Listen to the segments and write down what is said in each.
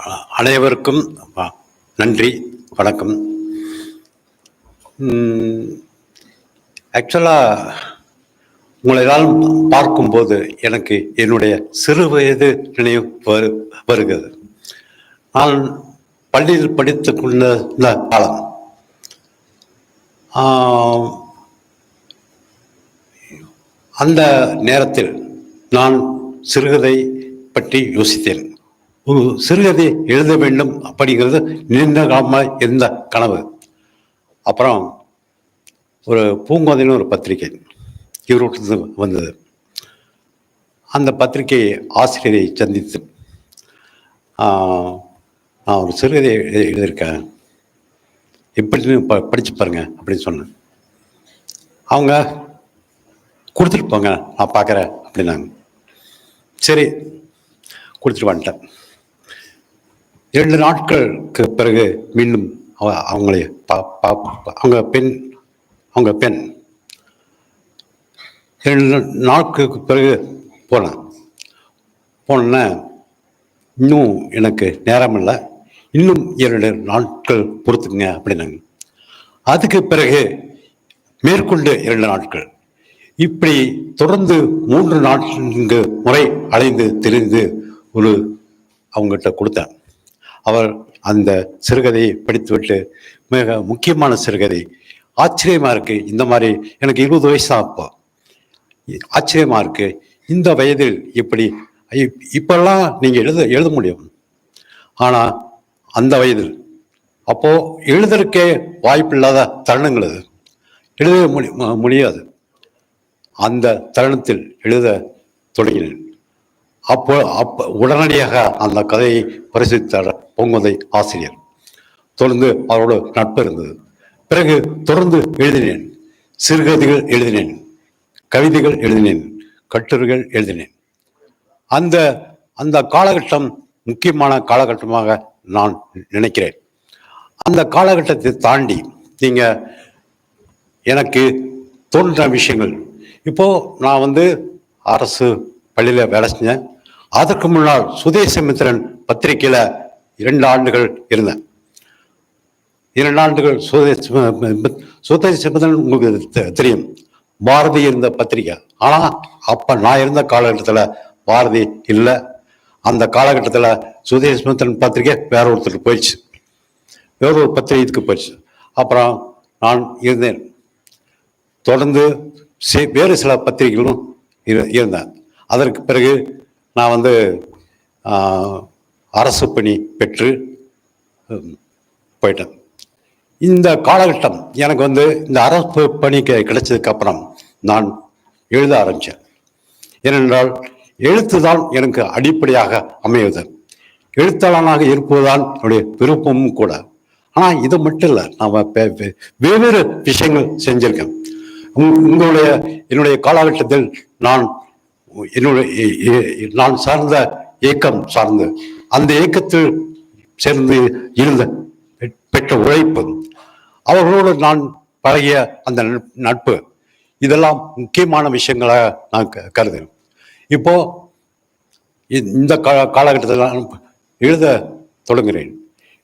அனைவருக்கும் நன்றி, வணக்கம். ஆக்சுவலாக உங்களை எல்லாம் பார்க்கும்போது எனக்கு என்னுடைய சிறு வயது நினைவு வருகிறது. நான் பள்ளியில் படித்து கொண்ட காலம், அந்த நேரத்தில் நான் சிறுகதை பற்றி யோசித்தேன். ஒரு சிறுகதை எழுத வேண்டும் அப்படிங்கிறது நீண்ட காலமாக இருந்த கனவு. அப்புறம் ஒரு பூங்கோதைன்னு ஒரு பத்திரிகை இவருக்கு வந்தது. அந்த பத்திரிகை ஆசிரியரை சந்தித்து நான் ஒரு சிறுகதை எழுதியிருக்கேன், எப்படின்னு படித்து பாருங்க அப்படின்னு சொன்னேன். அவங்க கொடுத்துட்டு போங்க, நான் பார்க்குறேன் அப்படின்னாங்க. சரி, கொடுத்துட்டு வந்துட்டேன். 2 நாட்களுக்கு பிறகு மீண்டும் அவங்களே அவங்க பெண் 2 நாட்களுக்கு பிறகு போனேன்னா இன்னும் எனக்கு நேரம் இல்லை, இன்னும் 2 நாட்கள் பொறுத்துக்குங்க அப்படின்னாங்க. அதுக்கு பிறகு மேற்கொண்டு 2 நாட்கள், இப்படி தொடர்ந்து 3 4 முறை அலைந்து தெரிந்து ஒரு அவங்ககிட்ட கொடுத்தேன். அவர் அந்த சிறுகதையை படித்துவிட்டு, மிக முக்கியமான சிறுகதை, ஆச்சரியமா இருக்கு, இந்த மாதிரி எனக்கு 20 வயசா, அப்போ ஆச்சரியமா இருக்கு, இந்த வயதில் இப்படி இப்பெல்லாம் நீங்க எழுத முடியும், ஆனா அந்த வயதில் அப்போ எழுதுறதுக்கே வாய்ப்பில்லாத தருணங்கள் அது, எழுத முடியாது. அந்த தருணத்தில் எழுத தொடங்கினேன். அப்போ உடனடியாக அந்த கதையை பரிசீலித்தார் பூங்கோதை ஆசிரியர். தொடர்ந்து அவரோட நட்பு இருந்தது. பிறகு தொடர்ந்து எழுதினேன், சிறுகதைகள் எழுதினேன், கவிதைகள் எழுதினேன், கட்டுரைகள் எழுதினேன். அந்த அந்த காலகட்டம் முக்கியமான காலகட்டமாக நான் நினைக்கிறேன். அந்த காலகட்டத்தை தாண்டி நீங்க எனக்கு தோன்ற விஷயங்கள், இப்போ நான் அரசு பள்ளியில் வேலை செஞ்சேன். அதற்கு முன்னால் சுதேசமித்திரன் பத்திரிகையில் 2 ஆண்டுகள் இருந்தேன். 2 ஆண்டுகள் சுதேசமித்திரன் உங்களுக்கு தெரியும், பாரதி இருந்த பத்திரிகை. ஆனால் அப்போ நான் இருந்த காலகட்டத்தில் பாரதி இல்லை. அந்த காலகட்டத்தில் சுதேசமித்திரன் பத்திரிகை வேற ஒருத்தருக்கு போயிடுச்சு, வேற ஒரு பத்திரிகைக்கு போயிடுச்சு. அப்புறம் நான் இருந்தேன், தொடர்ந்து வேறு சில பத்திரிகைகளும் இருந்தேன். அதற்கு பிறகு நான் அரசு பணி பெற்று போயிட்டேன். இந்த காலகட்டம் எனக்கு இந்த அரசு பணி கிடைச்சதுக்கு அப்புறம் நான் எழுத ஆரம்பித்தேன். ஏனென்றால் எழுத்துதான் எனக்கு அடிப்படையாக அமைவது, எழுத்தாளனாக இருப்பதுதான் என்னுடைய விருப்பமும் கூட. ஆனால் இது மட்டும் இல்லை, நான் வெவ்வேறு விஷயங்கள் செஞ்சிருக்கேன். என்னுடைய காலகட்டத்தில் நான் சார்ந்த இயக்கம் சார்ந்து, அந்த இயக்கத்தில் சேர்ந்து இருந்த பெற்ற உழைப்பு, அவர்களோடு நான் பழகிய அந்த நட்பு, இதெல்லாம் முக்கியமான விஷயங்களாக நான் கருதுகிறேன். இப்போ இந்த காலகட்டத்தில் நான் எழுத தொடங்குகிறேன்.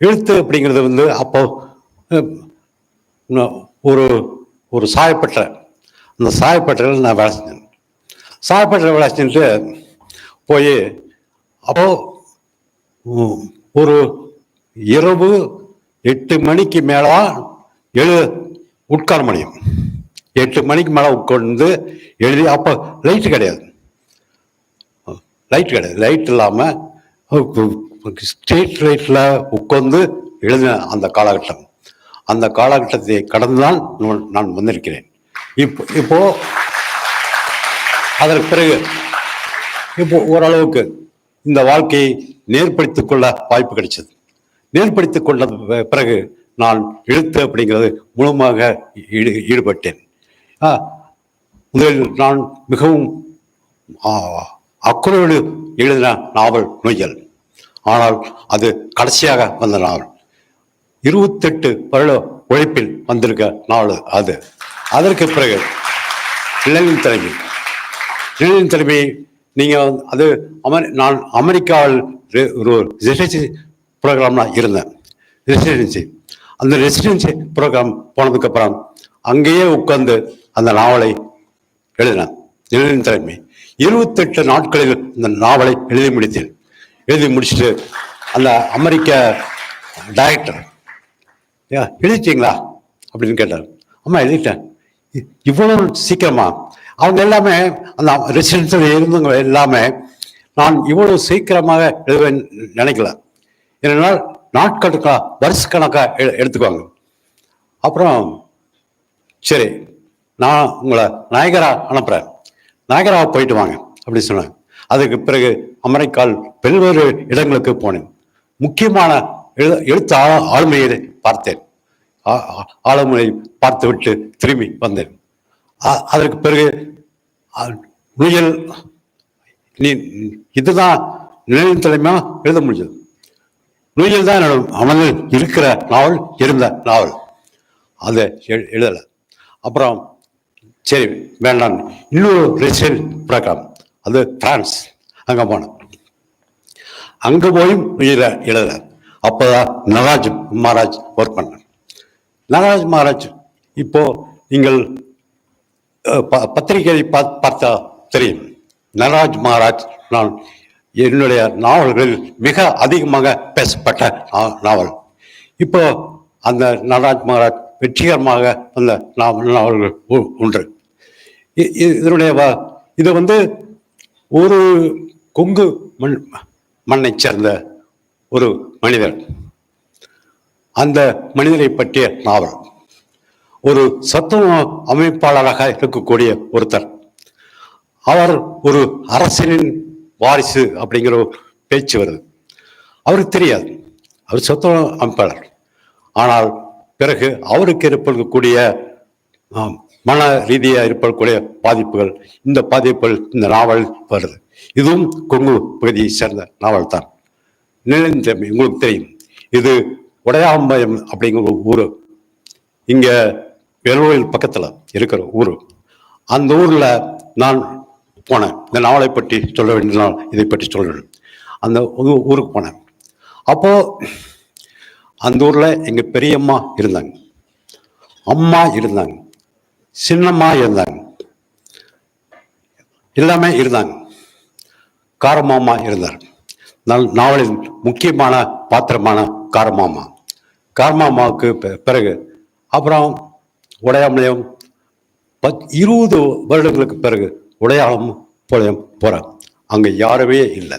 எழுத்து அப்படிங்கிறது அப்போ ஒரு சாயப்பட்டறை, அந்த சாயப்பட்டறையில் நான் வேலை செஞ்சேன். சாயப்பட்டறை வேலை செஞ்சுட்டு போய் அப்போ ஒரு இரவு 8 மணிக்கு மேலே உட்கார முடியும். 8 மணிக்கு மேலே உட்கார்ந்து எழுதி, அப்போ லைட் கிடையாது, லைட் இல்லாமல் ஸ்ட்ரீட் லைட்டில் உட்கார்ந்து எழுதின அந்த காலகட்டம். அந்த காலகட்டத்தை கடந்துதான் நான் வந்திருக்கிறேன். இப்போ அதற்கு பிறகு இப்போ ஓரளவுக்கு இந்த வாழ்க்கையை நேர்படுத்திக் கொள்ள வாய்ப்பு கிடைச்சது. நேர்படுத்திக் கொண்ட பிறகு நான் எழுத்து அப்படிங்கிறது முழுமையாக ஈடுபட்டேன். முதலில் நான் மிகவும் அக்கறையோடு எழுதின நாவல் நொய்யல். ஆனால் அது கடைசியாக வந்த நாவல், 28 வருட உழைப்பில் வந்திருக்க நாவல் அது. அதற்கு பிறகு நிழலின் தலைமை, நீங்கள் நான் அமெரிக்காவில் ஒரு ப்ரோக்ராம்லாம் இருந்தேன், ரெசிடென்சி. அந்த ரெசிடென்சி ப்ரோக்ராம் போனதுக்கப்புறம் அங்கேயே உட்கார்ந்து அந்த நாவலை எழுதினேன். எழுதின தலைமை 28 நாட்களில் இந்த நாவலை எழுதி முடித்தேன். எழுதி முடிச்சுட்டு அந்த அமெரிக்க டைரக்டர், எழுதிட்டீங்களா அப்படின்னு கேட்டார். அம்மா எழுதிட்டேன். இவ்வளவு சீக்கிரமா? அவங்க எல்லாமே அந்த ரெசிடென்சியில் இருந்தவங்க எல்லாமே நான் இவ்வளவு சீக்கிரமாக எழுதுவேன் நினைக்கல. ஏனென்றால் நாட்கணக்கா வருஷக்கணக்காக எடுத்துக்குவாங்க. அப்புறம் சரி, நான் உங்களை நயகரா அனுப்புகிறேன், நயகராவை போயிட்டு வாங்க அப்படின்னு சொன்னாங்க. அதுக்கு பிறகு அமெரிக்காவில் பல்வேறு இடங்களுக்கு போனேன். முக்கியமான எழுத்து ஆளுமையை பார்த்தேன். ஆளுமையை பார்த்து விட்டு திரும்பி வந்தேன். அதற்கு பிறகு நுயல், நீ இதுதான் நிலையின் தலைமையா எழுத முடிஞ்சது. நுயல் தான் அவனில் இருக்கிற நாவல், இருந்த நாவல், அதை எழுதலை. அப்புறம் சரி வேண்டாம், இன்னொரு ரெசிடென்ட் ப்ரோக்ராம், அது பிரான்ஸ், அங்கே போனேன். அங்கே போயும் எழுதலை. அப்போதான் நராஜ் மகாராஜ் ஒர்க் பண்ணேன். நராஜ் மகாராஜ் இப்போ நீங்கள் பத்திரிகையை பார்த்தா தெரியும். நராஜ் மகாராஜ் நான் என்னுடைய நாவல்களில் மிக அதிகமாக பேசப்பட்ட நாவல். இப்போ அந்த நராஜ் மகாராஜ் வெற்றிகரமாக அந்த நாவல்கள் ஒன்று. இது ஒரு கொங்கு மண்ணை சேர்ந்த ஒரு மனிதர். அந்த மனிதரை பற்றிய நாவல். ஒரு சத்துவ அமைப்பாளராக இருக்கக்கூடிய ஒருத்தர். அவர் ஒரு அரசனின் வாரிசு அப்படிங்கிற பேச்சு வருது. அவருக்கு தெரியாது அவர் சத்துவ அமைப்பாளர். ஆனால் பிறகு அவருக்கு ஏற்படக்கூடிய மன ரீதியாக ஏற்படக்கூடிய பாதிப்புகள், இந்த பாதிப்புகள் இந்த நாவல் வருது. இதுவும் கொங்கு பகுதியை சேர்ந்த நாவல் தான். நிலந்தமை உங்களுக்கு தெரியும். இது உடையாம்பயம் அப்படிங்கிற ஒரு ஊர், இங்க வெள்ளோயில் பக்கத்துல இருக்கிற ஊர். அந்த ஊர்ல நான் போனேன். இந்த நாவலை பற்றி சொல்ல வேண்டியதுனால் இதை பற்றி சொல்றேன். அந்த ஊருக்கு போனேன். அப்போ அந்த ஊர்ல எங்க பெரியம்மா இருந்தாங்க, அம்மா இருந்தாங்க, சின்னம்மா இருந்தாங்க, எல்லாமே இருந்தாங்க. காரமாமா இருந்தார். நாவலின் முக்கியமான பாத்திரமான காரமாமா. காரமாமாவுக்கு பிறகு அப்புறம் உடையாமலையும் 20 வருடங்களுக்கு பிறகு உடையாளம் போறேன். அங்க யாருமே இல்லை.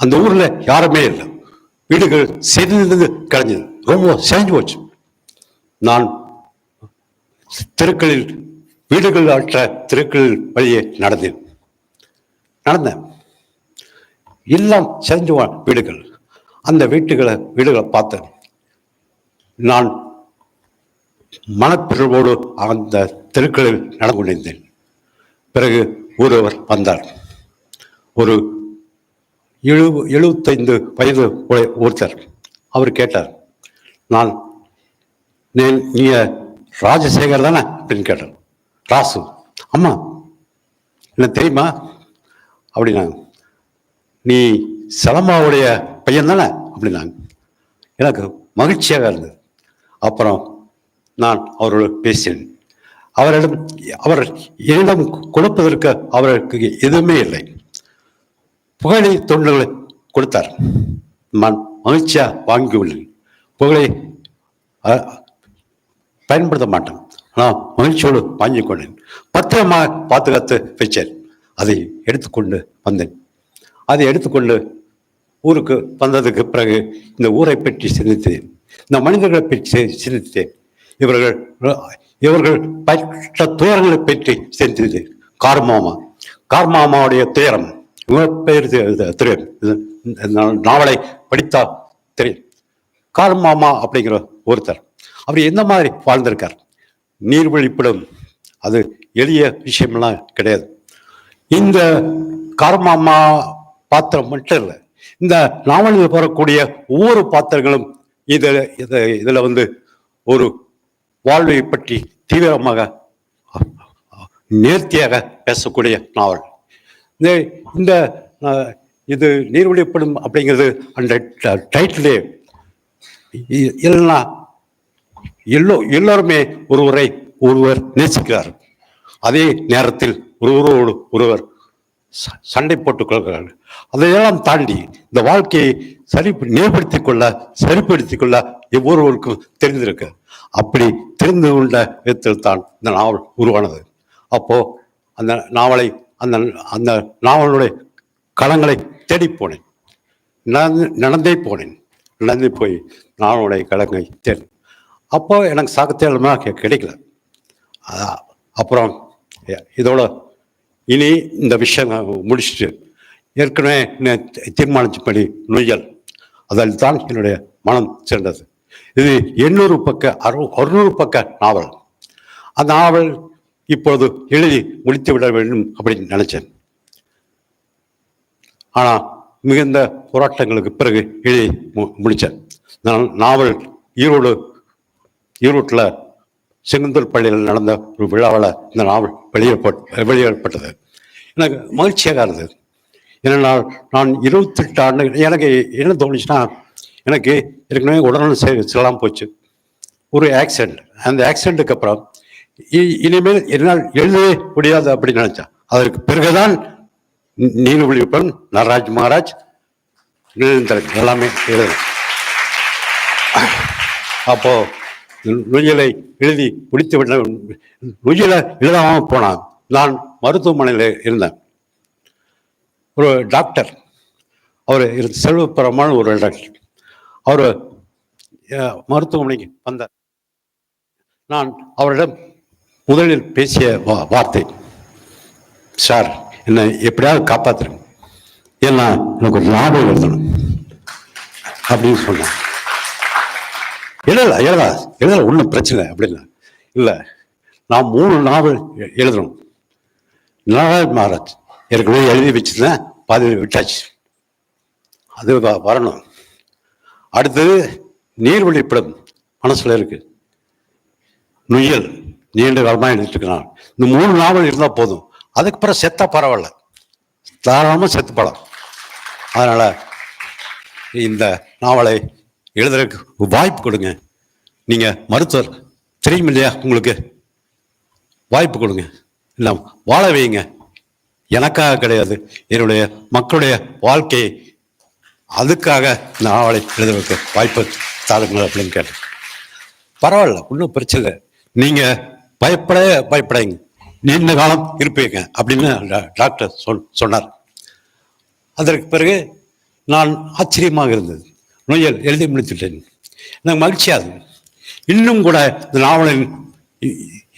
அந்த ஊர்ல யாருமே இல்லை. வீடுகள் செறிந்து கலைஞ்சது, ரொம்ப செஞ்சு போச்சு. நான் தெருக்களில், வீடுகள் அற்ற தெருக்களில் வழியே நடந்தேன். எல்லாம் செஞ்சு வீடுகள். அந்த வீடுகளை பார்த்தேன். நான் மனப்பிறவோடு அந்த தெருக்களில் நடந்து கொண்டிருந்தேன். பிறகு ஒருவர் வந்தார். ஒரு 75 வயது ஒருத்தர். அவர் கேட்டார், நீங்க ராஜசேகர் தானே அப்படின்னு கேட்டார். ராசு. அம்மா என்ன தெரியுமா அப்படின்னாங்க. நீ சலமாவுடைய பையன் தானே அப்படின்னாங்க. எனக்கு மகிழ்ச்சியாக இருந்தது. அப்புறம் நான் அவரோடு பேசினேன். அவர் என்னிடம் கொடுப்பதற்கு அவருக்கு எதுவுமே இல்லை. புகழை தொண்டுகளை கொடுத்தார். நான் மகிழ்ச்சியா வாங்கி உள்ளேன். புகழை பயன்படுத்த மாட்டேன், நான் மகிழ்ச்சியோடு வாங்கி கொண்டேன். பத்திரமாக பாதுகாத்து வச்சேன். அதை எடுத்துக்கொண்டு வந்தேன். அதை எடுத்துக்கொண்டு ஊருக்கு வந்ததுக்கு பிறகு இந்த ஊரை பற்றி சிந்தித்தேன், இந்த மனிதர்களை பற்றி சிந்தித்தேன், இவர்கள் பற்ற துயரங்களை பற்றி சிந்தித்தேன். கார்மாமாவுடைய துயரம் பெயர் தெரியும். நாவலை படித்தா தெரியும். கார்மாமா அப்படிங்கிற ஒருத்தர், அவர் எந்த மாதிரி வாழ்ந்திருக்கார். நீர்வழிப்படும், அது எளிய விஷயம்லாம் கிடையாது. இந்த கார்மாமா பாத்திரம் மட்டும் இல்லை, இந்த நாவலில் வரக்கூடிய ஒவ்வொரு பாத்திரங்களும் இதுல ஒரு வாழ்வை பற்றி தீவிரமாக நேர்த்தியாக பேசக்கூடிய நாவல். இது நீர்வழிப்படும் அப்படிங்கிறது அந்த டைட்டிலே இல்லைன்னா எல்லோருமே ஒருவர் நேசிக்கிறார். அதே நேரத்தில் ஒருவரோடு ஒருவர் சண்டை போட்டுக் கொள்கிறார்கள். அதையெல்லாம் தாண்டி இந்த வாழ்க்கையை சரிப்படுத்திக் கொள்ள ஒவ்வொருவருக்கும் தெரிந்திருக்கு. அப்படி தெரிந்து கொண்ட விதத்தில் தான் இந்த நாவல் உருவானது. அப்போ அந்த நாவலுடைய களங்களை தேடி போனேன். நடந்தே போய் நாவலுடைய களங்களை தேடி. அப்போ எனக்கு சாகித்யமாக கிடைக்கல. அப்புறம் இதோட இனி இந்த விஷயம் முடிச்சுட்டு ஏற்கனவே தீர்மானிச்சபடி நொய்யல், அதில் தான் என்னுடைய மனம் சென்றது. இது 600 பக்க நாவல். அந்த நாவல் இப்போது எழுதி முடித்து விட வேண்டும் அப்படின்னு நினைச்சேன். ஆனால் மிகுந்த போராட்டங்களுக்கு பிறகு எழுதி முடித்தேன். நான் நாவல் ஈரோட்டில் செங்குந்தூர் பள்ளியில் நடந்த ஒரு விழாவில் இந்த நாவல் வெளியிடப்பட்டது. எனக்கு மகிழ்ச்சியாக இருந்தது. ஏனென்றால் நான் 28 ஆண்டுகள் எனக்கு என்ன தோணுச்சுன்னா, எனக்கு ஏற்கனவே உடல்நல செல்லாமல் போச்சு. ஒரு ஆக்சிடென்ட். அந்த ஆக்சிடென்ட்டுக்கு அப்புறம் இனிமேல் என்னால் எழுதவே முடியாது அப்படின்னு நினைச்சேன். அதற்கு பிறகுதான் நீலவழிப்பன், நடராஜ் மகாராஜ், எல்லாமே எழுதுறேன். அப்போ நொய்யலை எழுதி முடித்து விட நொய்யலை எழுதாமல் போனான். நான் மருத்துவமனையில் இருந்தேன். ஒரு டாக்டர், அவர் செல்வப்புறமான ஒரு டாக்டர், அவர் மருத்துவமனைக்கு வந்தார். நான் அவரிடம் முதலில் பேசிய வார்த்தை, சார் என்னை எப்படியாவது காப்பாத்துறேன், ஏன்னா எனக்கு ஒரு லாபம் எழுதணும் அப்படின்னு சொன்னேன். எழுதல ஒன்றும் பிரச்சனை அப்படின்னா. இல்லை, நான் 3 நாவல் எழுதணும். நடராஜ் மகாராஜ் ஏற்கனவே எழுதி வச்சுருந்தேன், பாதியில் விட்டாச்சு, அது வரணும். அடுத்தது நீர்வழிப்படம் மனசுல இருக்கு. நொய்யல் நீண்ட காலமாக எழுதிட்டு இருக்கிறான். இந்த 3 நாவல் இருந்தால் போதும். அதுக்கு பிறகு செத்தா பரவாயில்ல, தாராளமாக செத்து படம். அதனால இந்த நாவலை எழுதுறதுக்கு வாய்ப்பு கொடுங்க. நீங்க மருத்துவர், தெரியும் இல்லையா உங்களுக்கு, வாய்ப்பு கொடுங்க, இல்லை வாழ வைங்க. எனக்காக கிடையாது, என்னுடைய மக்களுடைய வாழ்க்கையை, அதுக்காக இந்த நாவலை எழுதுறதுக்கு வாய்ப்பு தாருங்கள் அப்படின்னு கேட்டேன். பரவாயில்ல, ஒன்றும் பிரச்சனை இல்லை, நீங்க பயப்படாதீங்க, நீண்ட காலம் இருப்பீங்க அப்படின்னு டாக்டர் சொன்னார். அதற்கு பிறகு நான் ஆச்சரியமாக இருந்தது. நொய்யல் எழுதி முடித்துட்டேன். எனக்கு மகிழ்ச்சியாது. இன்னும் கூட இந்த நாவலின்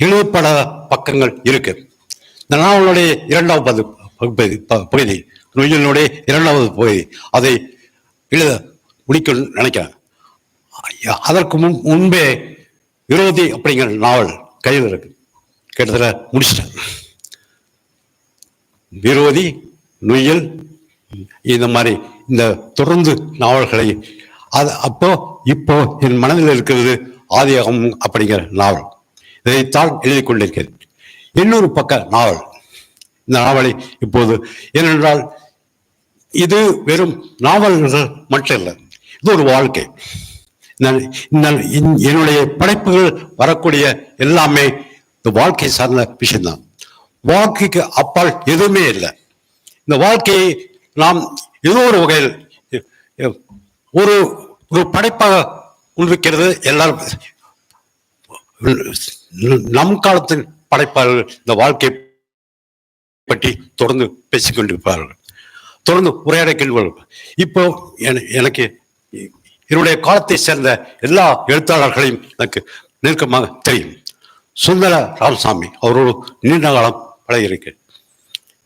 எழுதப்படாத பக்கங்கள் இருக்கு. இந்த நாவலுடைய 2வது பகுதி, நொய்யலினுடைய 2வது பகுதி, அதை எழுத முடிக்க நினைக்கிறேன். அதற்கு முன்பே விரோதி அப்படிங்கிற நாவல் கையில் இருக்கு, கிட்டத்தட்ட முடிச்சிட்டேன். விரோதி, நொய்யல், இந்த மாதிரி இந்த தொடர்ந்து நாவல்களை இப்போ என் மனதில் இருக்கிறது ஆதியாகமம் அப்படிங்கிற நாவல். இதைத்தான் எழுதி கொண்டிருக்கிறேன். 800 பக்க நாவல். இந்த நாவலை இப்போது, ஏனென்றால் இது வெறும் நாவல்கள் மட்டும் இல்லை, இது ஒரு வாழ்க்கை. என்னுடைய படைப்புகள் வரக்கூடிய எல்லாமே இந்த வாழ்க்கை சார்ந்த விஷயம்தான். வாழ்க்கைக்கு அப்பால் எதுவுமே இல்லை. இந்த வாழ்க்கையை நாம் ஏதோ ஒரு வகையில் ஒரு படைப்பாக உள்விக்கிறது. எல்லாரும் நம் காலத்தின் படைப்பாளர்கள் இந்த வாழ்க்கை பற்றி தொடர்ந்து பேசிக்கொண்டிருப்பார்கள், தொடர்ந்து உரையாடுகின்றார்கள். இப்போ எனக்கு என்னுடைய காலத்தை சேர்ந்த எல்லா எழுத்தாளர்களையும் எனக்கு நெருக்கமாக தெரியும். சுந்தர ராமசாமி அவரோடு நீண்ட காலம் பழகியிருக்கு.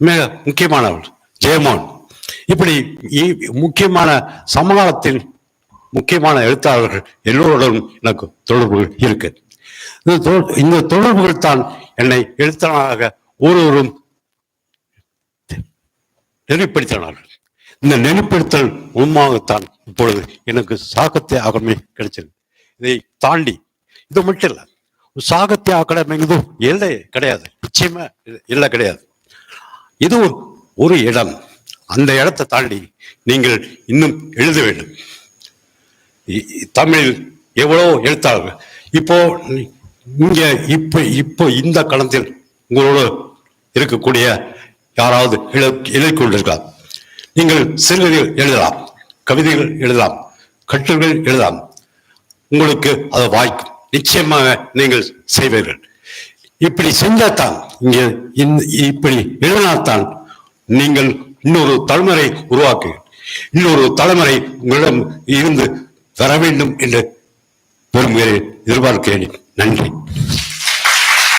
மிக முக்கியமானவர் ஜெயமோகன். இப்படி முக்கியமான சமகாலத்தின் முக்கியமான எழுத்தாளர்கள் எல்லோருடன் எனக்கு தொடர்புகள் இருக்கு. இந்த தொடர்புகள் தான் என்னை எழுத்தாளராக ஒருவரும் நெறிப்படுத்தினார்கள். இந்த நெறிப்படுத்தல் மூலமாகத்தான் இப்பொழுது எனக்கு சாகித்ய அகாடமி கிடைச்சது. இதை தாண்டி இது மட்டும் இல்லை, சாகித்ய அகாடமிங்கிறது இல்லை கிடையாது, நிச்சயமா இல்லை கிடையாது. இது ஒரு இடம், அந்த இடத்தை தாண்டி நீங்கள் இன்னும் எழுத வேண்டும். தமிழில் எவ்வளோ எழுத்தாளர்கள் இப்போ இங்க இப்போ இந்த களத்தில் உங்களோடு இருக்கக்கூடிய யாராவது எழுதி கொண்டிருக்கலாம். நீங்கள் சிறுகதைகள் எழுதலாம், கவிதைகள் எழுதலாம், கட்டுரைகள் எழுதலாம். உங்களுக்கு அது வாய்க்கும், நிச்சயமாக நீங்கள் செய்வீர்கள். இப்படி செஞ்சாத்தான், இங்கே இப்படி எழுதினால்தான் நீங்கள் இன்னொரு தலைமுறை உருவாக்கு, இன்னொரு தலைமுறை உங்களிடம் இருந்து வர வேண்டும் என்று விரும்புகிறேன், எதிர்பார்க்கிறேன். நன்றி.